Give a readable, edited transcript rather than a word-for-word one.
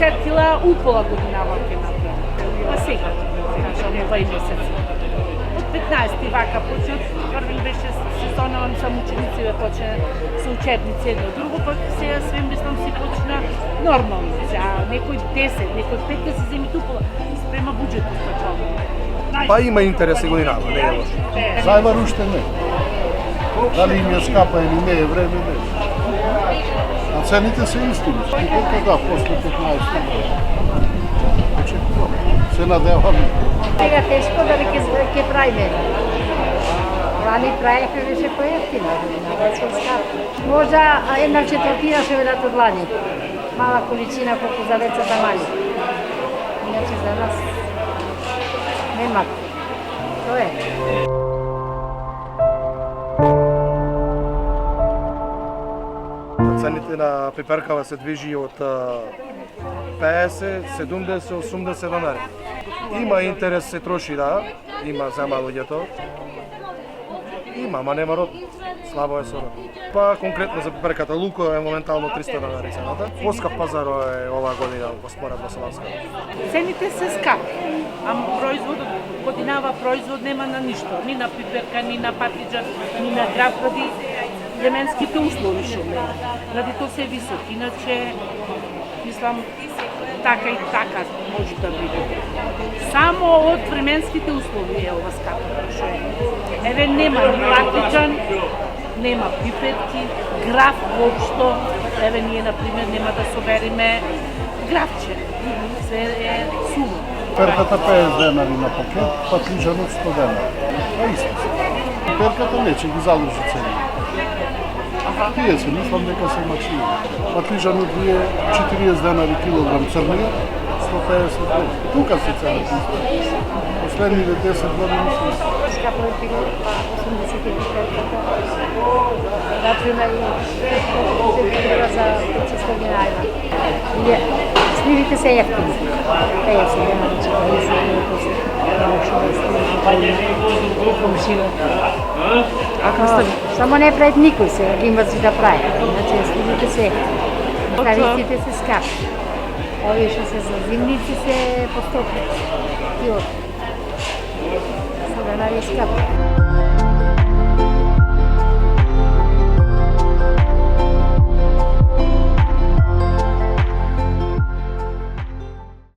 сетила упола година ќе направам. Па сега, кажам, овај месец. Од 15 вака почнат, првен беше сезонот со ученици, почна со учебници едно друго, пак сега све мислам си почна нормално. Сега некој 10, некој 5 да се земи тупола, спрема буџетот начално. Па има интерес и годинава, не е лошо. Зајбар уште не. Дали им ја скапа или не е време, не. А цените се истини. Колко да, после 15 година. Очекувам. Се надеваме. Сега тешко дали ќе правиме. Лани правехме беше поевтино, сега се скапа. Може една четвртина ще ведат од лани. Мала количина колку за децата мали. Иначе за нас нема. Тоа е. Цените на пиперкава се движи од 50, 70, 80 донари. Има интерес, се троши, да, има зема луѓето. Има, ама нема род. Слабо е со род. Па конкретно за пиперката луко е моментално 300 донари цената. Поскап пазар е оваа година во според во Славска. Цените се скапи, ама производот, годинава производ нема на ништо, ни на пиперка, ни на патиџан, ни на граб, ради временските услови што ме. Ради тоа се високи, иначе, мислам, така и така може да биде. Само од временските услови е ова скапа, што е. Еве нема ни патиџан, нема пиперки, граф воопшто, еве ние, например, нема да собериме графче. Се е сумо. Перката 50 денари на пакет, патиџанот 100 денари. Па исто се. Перката не, ќе ги заложи цени. Тие се, мислам дека се максимум. Патиџанот бие 40 денари килограм црниот, 150 денари. Тука се цените. Последните 10 години се. Скапо е пило, 80 перката. Например, за 500 динара. Сливите се ефтини. 50 денари, 40 денари. Само не пред никој се, ги има си да прави. Значи, сливите се ефтини. Кравиците се скапи. Овие што се за зимници се по 100 кило. 100 денари скапи.